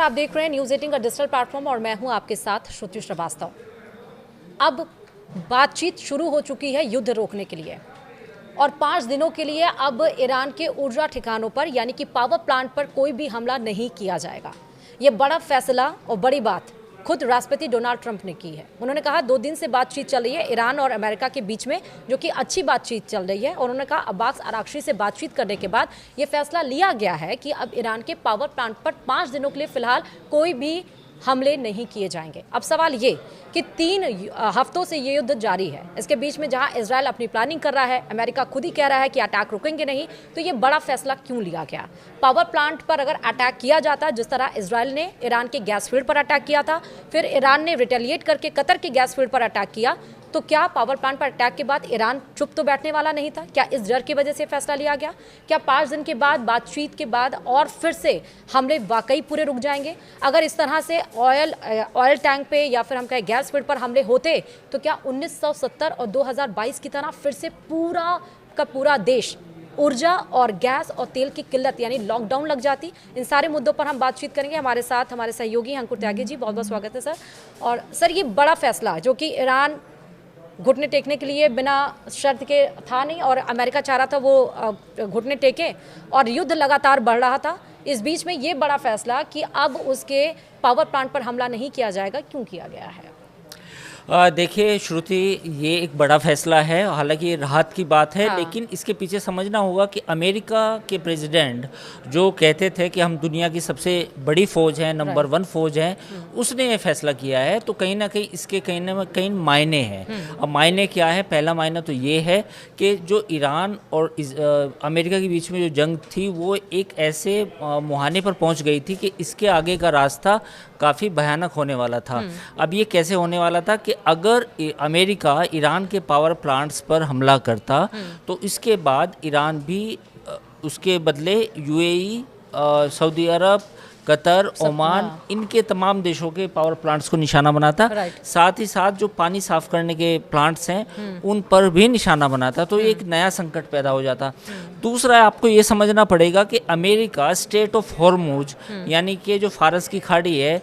आप देख रहे हैं न्यूज़ 18 का डिजिटल प्लेटफॉर्म और मैं हूं आपके साथ श्रुति श्रीवास्तव। अब बातचीत शुरू हो चुकी है युद्ध रोकने के लिए और 5 दिनों के लिए अब ईरान के ऊर्जा ठिकानों पर यानी कि पावर प्लांट पर कोई भी हमला नहीं किया जाएगा। ये बड़ा फैसला और बड़ी बात खुद राष्ट्रपति डोनाल्ड ट्रंप ने की है। उन्होंने कहा 2 दिन से बातचीत चल रही है ईरान और अमेरिका के बीच में, जो कि अच्छी बातचीत चल रही है, और उन्होंने कहा अब्बास अराक्ची से बातचीत करने के बाद ये फैसला लिया गया है कि अब ईरान के पावर प्लांट पर 5 दिनों के लिए फिलहाल कोई भी हमले नहीं किए जाएंगे। अब सवाल ये कि 3 हफ्तों से ये युद्ध जारी है। इसके बीच में जहां इजराइल अपनी प्लानिंग कर रहा है, अमेरिका खुद ही कह रहा है कि अटैक रुकेंगे नहीं, तो ये बड़ा फैसला क्यों लिया गया? पावर प्लांट पर अगर अटैक किया जाता, जिस तरह इजराइल ने ईरान के गैस फील्ड पर अटैक किया था, फिर ईरान ने रिटेलिएट करके कतर के गैस फील्ड पर अटैक किया, तो क्या पावर प्लांट पर अटैक के बाद ईरान चुप तो बैठने वाला नहीं था? क्या इस डर की वजह से फैसला लिया गया? क्या 5 दिन के बाद बातचीत के बाद और फिर से हमले वाकई पूरे रुक जाएंगे? अगर इस तरह से ऑयल टैंक पे या फिर हम कहें गैस फील्ड पर हमले होते, तो क्या 1970 और 2022 की तरह फिर से पूरा का पूरा देश ऊर्जा और गैस और तेल की किल्लत यानी लॉकडाउन लग जाती? इन सारे मुद्दों पर हम बातचीत करेंगे। हमारे साथ हमारे सहयोगी अंकुर त्यागी जी, बहुत बहुत स्वागत है सर। और सर, ये बड़ा फैसला जो कि ईरान घुटने टेकने के लिए बिना शर्त के था नहीं, और अमेरिका चाह रहा था वो घुटने टेके, और युद्ध लगातार बढ़ रहा था। इस बीच में ये बड़ा फैसला कि अब उसके पावर प्लांट पर हमला नहीं किया जाएगा, क्यों किया गया है? देखिए श्रुति, ये एक बड़ा फैसला है, हालांकि ये राहत की बात है। हाँ। लेकिन इसके पीछे समझना होगा कि अमेरिका के प्रेसिडेंट जो कहते थे कि हम दुनिया की सबसे बड़ी फ़ौज है, नंबर 1 फ़ौज है, उसने ये फैसला किया है। तो कहीं ना कहीं इसके कहीं ना कहीं मायने हैं। अब मायने क्या है? पहला मायना तो ये है कि जो ईरान और अमेरिका के बीच में जो जंग थी, वो एक ऐसे मुहाने पर पहुंच गई थी कि इसके आगे का रास्ता काफ़ी भयानक होने वाला था। अब ये कैसे होने वाला था कि अगर अमेरिका ईरान के पावर प्लांट्स पर हमला करता, तो इसके बाद ईरान भी उसके बदले यूएई, सऊदी अरब, कतर, ओमान, इनके तमाम देशों के पावर प्लांट्स को निशाना बनाता। साथ ही साथ जो पानी साफ करने के प्लांट्स हैं उन पर भी निशाना बनाता। तो एक नया संकट पैदा हो जाता। दूसरा, आपको ये समझना पड़ेगा कि अमेरिका स्टेट ऑफ हॉर्मुज यानी कि जो फारस की खाड़ी है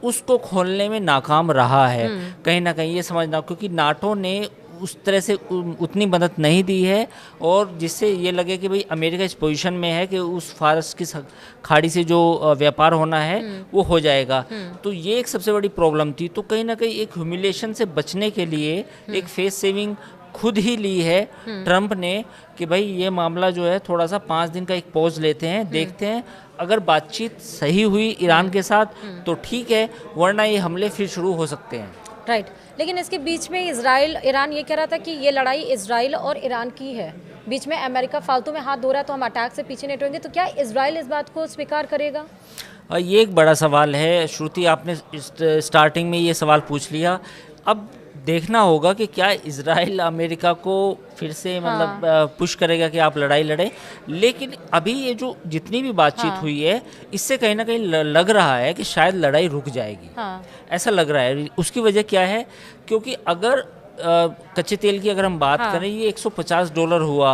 उसको खोलने में नाकाम रहा है। कहीं ना कहीं ये समझना, क्योंकि नाटो ने उस तरह से उतनी मदद नहीं दी है, और जिससे ये लगे कि भाई अमेरिका इस पोजीशन में है कि उस फारस की खाड़ी से जो व्यापार होना है वो हो जाएगा। तो ये एक सबसे बड़ी प्रॉब्लम थी। तो कहीं ना कहीं एक ह्यूमिलेशन से बचने के लिए एक फेस सेविंग खुद ही ली है ट्रंप ने कि भाई ये मामला जो है थोड़ा सा 5 दिन का एक पॉज लेते हैं, देखते हैं। अगर बातचीत सही हुई ईरान के साथ तो ठीक है, वरना ये हमले फिर शुरू हो सकते हैं। राइट। लेकिन इसके बीच में ईरान ये कह रहा था कि ये लड़ाई इजराइल और ईरान की है, बीच में अमेरिका फालतू में हाथ धो रहा है, तो हम अटैक से पीछे नहीं हटेंगे। तो क्या इजराइल इस बात को स्वीकार करेगा? ये एक बड़ा सवाल है श्रुति, आपने स्टार्टिंग में ये सवाल पूछ लिया। अब देखना होगा कि क्या इजराइल अमेरिका को फिर से मतलब पुश करेगा कि आप लड़ाई लड़ें। लेकिन अभी ये जो जितनी भी बातचीत हुई है, इससे कहीं ना कहीं लग रहा है कि शायद लड़ाई रुक जाएगी। ऐसा लग रहा है। उसकी वजह क्या है? क्योंकि अगर कच्चे तेल की अगर हम बात करें, ये $150 हुआ,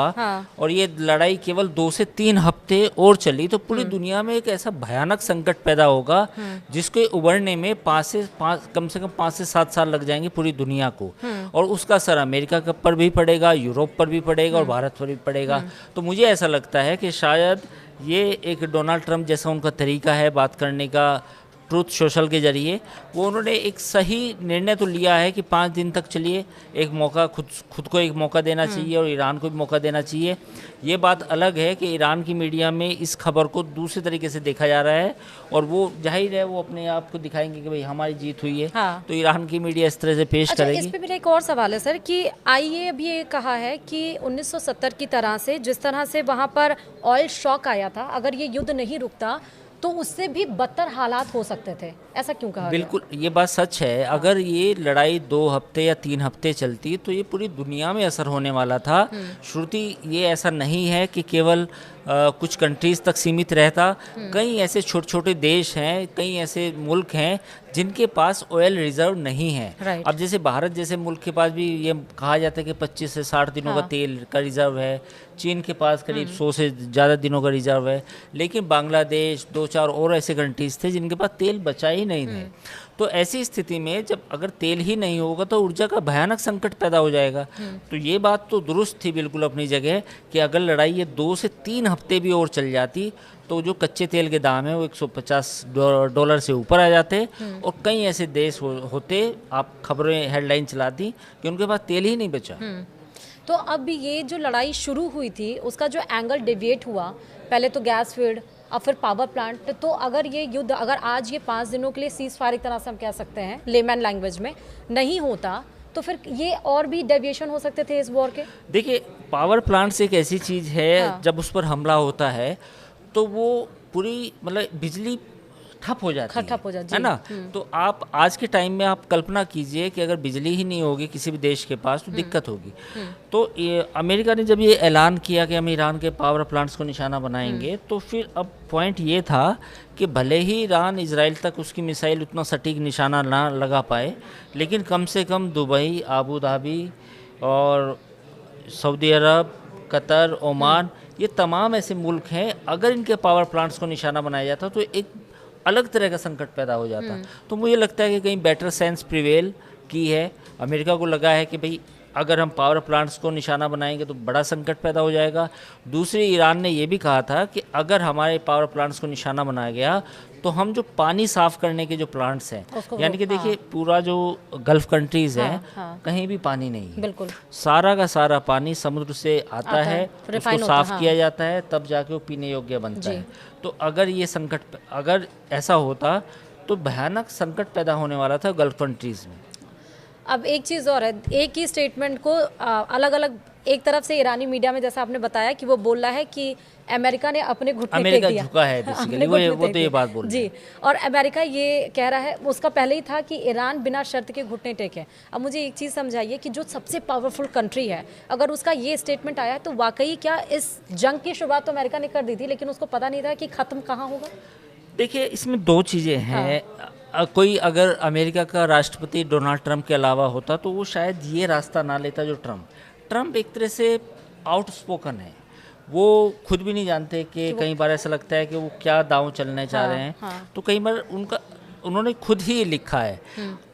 और ये लड़ाई केवल 2 से 3 हफ्ते और चली, तो पूरी दुनिया में एक ऐसा भयानक संकट पैदा होगा जिसके उभरने में कम से कम 5 से 7 साल लग जाएंगे पूरी दुनिया को। और उसका असर अमेरिका पर भी पड़ेगा, यूरोप पर भी पड़ेगा, और भारत पर भी पड़ेगा। तो मुझे ऐसा लगता है कि शायद ये एक डोनाल्ड ट्रंप जैसा उनका तरीका है बात करने का, ट्रूथ सोशल के जरिए, वो उन्होंने एक सही निर्णय तो लिया है कि 5 दिन तक चलिए, एक मौका खुद को एक मौका देना चाहिए और ईरान को भी मौका देना चाहिए। ये बात अलग है कि ईरान की मीडिया में इस खबर को दूसरे तरीके से देखा जा रहा है, और वो जाहिर है वो अपने आप को दिखाएंगे कि भाई हमारी जीत हुई है। तो ईरान की मीडिया इस तरह से पेश करेगी। इस पे मेरा एक और सवाल है सर कि आईए अभी ये कहा है कि 1970 की तरह से, जिस तरह से वहाँ पर ऑयल शॉक आया था, अगर ये युद्ध नहीं रुकता तो उससे भी बदतर हालात हो सकते थे। ऐसा क्यों कहा? बिल्कुल, ये बात सच है। अगर ये लड़ाई 2 हफ्ते या 3 हफ्ते चलती तो ये पूरी दुनिया में असर होने वाला था। श्रुति, ये ऐसा नहीं है कि केवल कुछ कंट्रीज़ तक सीमित रहता। कई ऐसे छोटे छोटे देश हैं, कई ऐसे मुल्क हैं जिनके पास ऑयल रिजर्व नहीं है। Right. अब जैसे भारत जैसे मुल्क के पास भी ये कहा जाता है कि 25 से 60 दिनों का तेल का रिजर्व है। चीन के पास करीब 100 से ज़्यादा दिनों का रिजर्व है। लेकिन बांग्लादेश, 2-4 और ऐसे कंट्रीज थे जिनके पास तेल बचा ही नहीं थे। तो ऐसी स्थिति में जब अगर तेल ही नहीं होगा तो ऊर्जा का भयानक संकट पैदा हो जाएगा। तो ये बात तो दुरुस्त थी बिल्कुल अपनी जगह कि अगर लड़ाई ये 2 से 3 हफ्ते भी और चल जाती तो जो कच्चे तेल के दाम है वो $150 से ऊपर आ जाते। और कई ऐसे देश होते, आप खबरें हेडलाइन चलाती कि उनके पास तेल ही नहीं बचा। तो अब ये जो लड़ाई शुरू हुई थी उसका जो एंगल डेविएट हुआ, पहले तो गैस फील्ड, अब फिर पावर प्लांट। तो अगर ये युद्ध, अगर आज ये 5 दिनों के लिए सीज फायर एक तरह से हम कह सकते हैं लेमैन लैंग्वेज में, नहीं होता तो फिर ये और भी डेविएशन हो सकते थे इस वॉर के। देखिए, पावर प्लांट्स एक ऐसी चीज़ है जब उस पर हमला होता है तो वो पूरी मतलब बिजली ठप हो जाती है ना। तो आप आज के टाइम में आप कल्पना कीजिए कि अगर बिजली ही नहीं होगी किसी भी देश के पास तो दिक्कत होगी। तो ये अमेरिका ने जब ये ऐलान किया कि हम ईरान के पावर प्लांट्स को निशाना बनाएंगे, तो फिर अब पॉइंट ये था कि भले ही ईरान इजराइल तक उसकी मिसाइल उतना सटीक निशाना ना लगा पाए, लेकिन कम से कम दुबई, आबू धाबी और सऊदी अरब, कतर, ओमान, ये तमाम ऐसे मुल्क हैं, अगर इनके पावर प्लांट्स को निशाना बनाया जाता तो एक अलग तरह का संकट पैदा हो जाता। तो मुझे लगता है कि कहीं बेटर सेंस प्रिवेल की है। अमेरिका को लगा है कि भाई अगर हम पावर प्लांट्स को निशाना बनाएंगे तो बड़ा संकट पैदा हो जाएगा। दूसरी, ईरान ने ये भी कहा था कि अगर हमारे पावर प्लांट्स को निशाना बनाया गया तो हम जो पानी साफ करने के जो प्लांट्स हैं, यानी कि देखिए पूरा जो गल्फ कंट्रीज हैं कहीं भी पानी नहीं है, बिल्कुल सारा का सारा पानी समुद्र से आता है, उसको साफ किया जाता है, तब जाके वो पीने योग्य बनता है। तो अगर ये संकट, अगर ऐसा होता तो भयानक संकट पैदा होने वाला था गल्फ कंट्रीज में। अब एक चीज़ और है, एक ही स्टेटमेंट को अलग अलग, एक तरफ से ईरानी मीडिया में जैसा आपने बताया कि वो बोल रहा है कि अमेरिका ने अपने घुटने टेक दिया, झुका है बेसिकली, वो तो ये बात बोल जी। और अमेरिका ये कह रहा है, उसका पहले ही था कि ईरान बिना शर्त के घुटने टेके। अब मुझे एक चीज़ समझाइए कि जो सबसे पावरफुल कंट्री है, अगर उसका ये स्टेटमेंट आया तो वाकई क्या इस जंग की शुरुआत तो अमेरिका ने कर दी थी, लेकिन उसको पता नहीं था कि ख़त्म कहाँ होगा? देखिए, इसमें 2 चीज़ें हैं। कोई अगर अमेरिका का राष्ट्रपति डोनाल्ड ट्रंप के अलावा होता तो वो शायद ये रास्ता ना लेता जो ट्रंप एक तरह से आउटस्पोकन है। वो खुद भी नहीं जानते कि कई बार ऐसा लगता है कि वो क्या दांव चलने चाह रहे हैं। तो कई बार उन्होंने खुद ही लिखा है।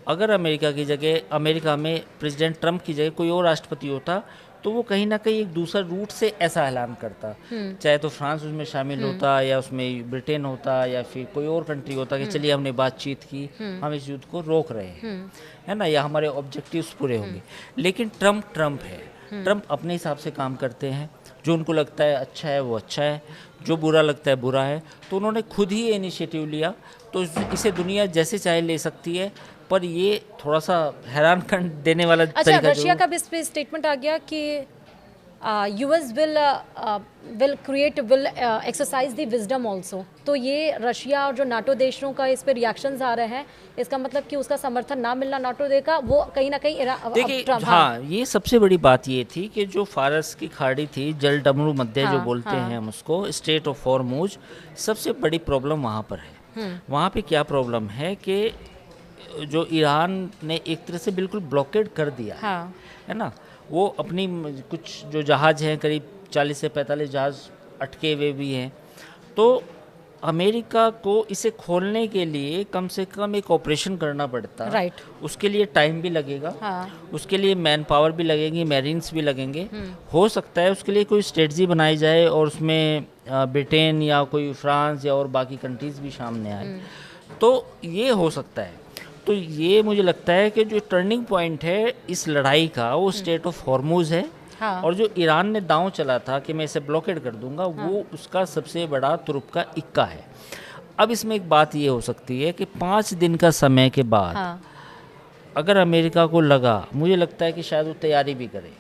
अगर अमेरिका की जगह, अमेरिका में प्रेसिडेंट ट्रंप की जगह कोई और राष्ट्रपति होता तो वो कहीं ना कहीं एक दूसरा रूट से ऐसा ऐलान करता, चाहे तो फ्रांस उसमें शामिल होता या उसमें ब्रिटेन होता या फिर कोई और कंट्री होता कि चलिए हमने बातचीत की, हम इस युद्ध को रोक रहे हैं, है ना, या हमारे ऑब्जेक्टिव्स पूरे होंगे। लेकिन ट्रंप है, ट्रंप अपने हिसाब से काम करते हैं, जो उनको लगता है अच्छा है वो अच्छा है, जो बुरा लगता है बुरा है। तो उन्होंने खुद ही इनिशिएटिव लिया, तो इसे दुनिया जैसे चाहे ले सकती है, पर ये थोड़ा सा हैरान कर देने वाला अच्छा, रशिया का भी इस पे स्टेटमेंट आ गया कि US will exercise the wisdom also. तो ये रशिया और जो नाटो देशों का इस पे रिएक्शंस आ रहे हैं, इसका मतलब कि उसका समर्थन ना मिलना नाटो देगा, वो कहीं ना कहीं देखिए हाँ, ये सबसे बड़ी बात ये थी कि जो फारस की खाड़ी थी, जल डमरू मध्य जो बोलते हैं हम उसको, स्ट्रेट ऑफ हॉर्मुज, सबसे बड़ी प्रॉब्लम वहाँ पर है। वहाँ पे क्या प्रॉब्लम है कि जो ईरान ने एक तरह से बिल्कुल ब्लॉकेड कर दिया है ना, वो अपनी कुछ जो जहाज़ हैं, करीब 40 से 45 जहाज़ अटके हुए भी हैं। तो अमेरिका को इसे खोलने के लिए कम से कम एक ऑपरेशन करना पड़ता, उसके लिए टाइम भी लगेगा, उसके लिए मैन पावर भी लगेगी, मैरिन्स भी लगेंगे। हो सकता है उसके लिए कोई स्ट्रेटजी बनाई जाए और उसमें ब्रिटेन या कोई फ्रांस या और बाकी कंट्रीज़ भी सामने आए, तो ये हो सकता है। तो ये मुझे लगता है कि जो टर्निंग पॉइंट है इस लड़ाई का वो स्ट्रेट ऑफ हॉर्मुज है। और जो ईरान ने दांव चला था कि मैं इसे ब्लॉकेड कर दूंगा, वो उसका सबसे बड़ा तुरुप का इक्का है। अब इसमें एक बात ये हो सकती है कि 5 दिन का समय के बाद अगर अमेरिका को लगा, मुझे लगता है कि शायद वो तैयारी भी करे।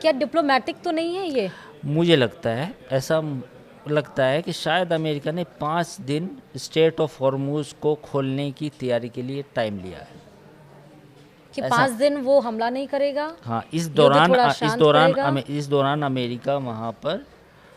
क्या डिप्लोमेटिक तो नहीं है ये? मुझे लगता है, ऐसा लगता है कि शायद अमेरिका ने 5 दिन स्ट्रेट ऑफ हॉर्मुज को खोलने की तैयारी के लिए टाइम लिया है कि 5 दिन वो हमला नहीं करेगा। हाँ, इस दौरान अमेरिका वहाँ पर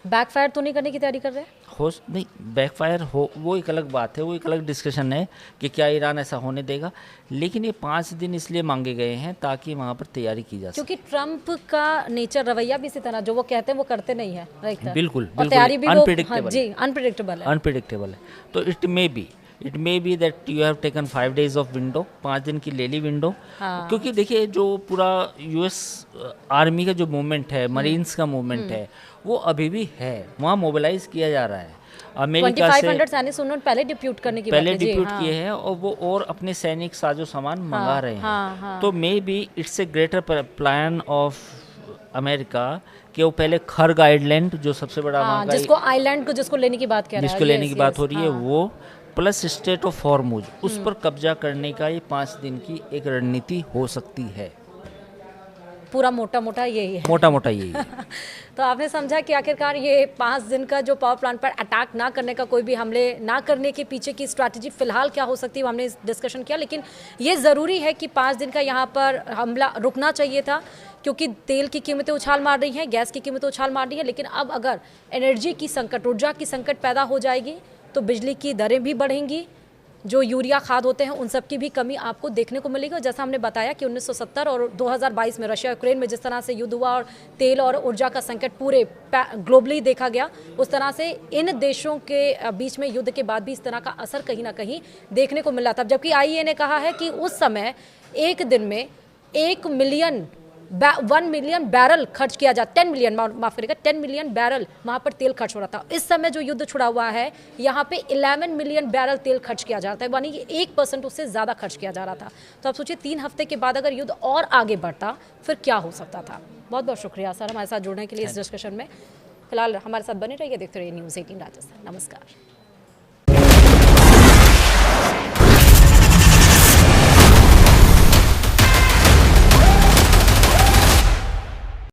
बैकफायर तो नहीं करने की तैयारी कर रहे हैं? हो नहीं, बैकफायर हो वो एक अलग बात है, वो एक अलग डिस्कशन है कि क्या ईरान ऐसा होने देगा, लेकिन ये 5 दिन इसलिए मांगे गए हैं ताकि वहाँ पर तैयारी की जा सके। क्योंकि ट्रम्प का नेचर, रवैया भी इसी तरह, जो वो कहते हैं वो करते नहीं है, राइट? बिल्कुल और तैयारी भी वो अनप्रिडिक्टेबल, जी अनप्रिडिक्टेबल है। अनप्रिडिक्टेबल है। तो it may be that you have taken 5 days of window, 5 दिन की ले ली विंडो। क्योंकि देखिए जो पूरा यूएस आर्मी का जो मूवमेंट है, मरीन्स का मूवमेंट है, वो अभी भी है, वहाँ मोबिलाइज किया जा रहा है। अमेरिका से 2500 सैनिक उन्होंने पहले डिप्यूट करने की पहले बात है, डिप्यूट हाँ। किए हैं और वो और अपने सैनिक साजो सामान मंगा रहे हैं। हाँ। तो may be it's a greater plan of America कि वो पहले खर्ग आइलैंड जो सबसे बड़ा वहाँ का जिसको आइलैंड को जिसको लेने की बात कह रहा है, जिसको लेने की बात हो रही है, हाँ। वो प्लस स्टेट ऑफ हॉर्मुज, उस पर कब्जा करने का ये 5 दिन की एक रणनीति हो सकती है। पूरा मोटा मोटा यही है। मोटा मोटा यही है। तो आपने समझा कि आखिरकार ये 5 दिन का जो पावर प्लांट पर अटैक ना करने का, कोई भी हमले ना करने के पीछे की स्ट्रैटेजी फिलहाल क्या हो सकती है, वो हमने डिस्कशन किया। लेकिन ये ज़रूरी है कि 5 दिन का यहाँ पर हमला रुकना चाहिए था, क्योंकि तेल की कीमतें उछाल मार रही हैं, गैस की कीमतें उछाल मार रही हैं। लेकिन अब अगर एनर्जी की संकट, ऊर्जा की संकट पैदा हो जाएगी तो बिजली की दरें भी बढ़ेंगी, जो यूरिया खाद होते हैं उन सब की भी कमी आपको देखने को मिलेगी। और जैसा हमने बताया कि 1970 और 2022 में रशिया यूक्रेन में जिस तरह से युद्ध हुआ और तेल और ऊर्जा का संकट पूरे ग्लोबली देखा गया, उस तरह से इन देशों के बीच में युद्ध के बाद भी इस तरह का असर कहीं ना कहीं देखने को मिल रहा था। जबकि आईईए ने कहा है कि उस समय एक दिन में 1 मिलियन बैरल खर्च किया जा, 10 मिलियन, माफ करेगा, 10 मिलियन बैरल वहाँ पर तेल खर्च हो रहा था। इस समय जो युद्ध छुड़ा हुआ है यहाँ पे 11 मिलियन बैरल तेल खर्च किया जाता है, यानी कि 1% उससे ज़्यादा खर्च किया जा रहा था। तो आप सोचिए 3 हफ्ते के बाद अगर युद्ध और आगे बढ़ता फिर क्या हो सकता था। बहुत बहुत शुक्रिया सर हमारे साथ जुड़ने के लिए इस डिस्कशन में। फिलहाल हमारे साथ बने रहिए, देखते रहिए न्यूज़ 18 राजस्थान। नमस्कार।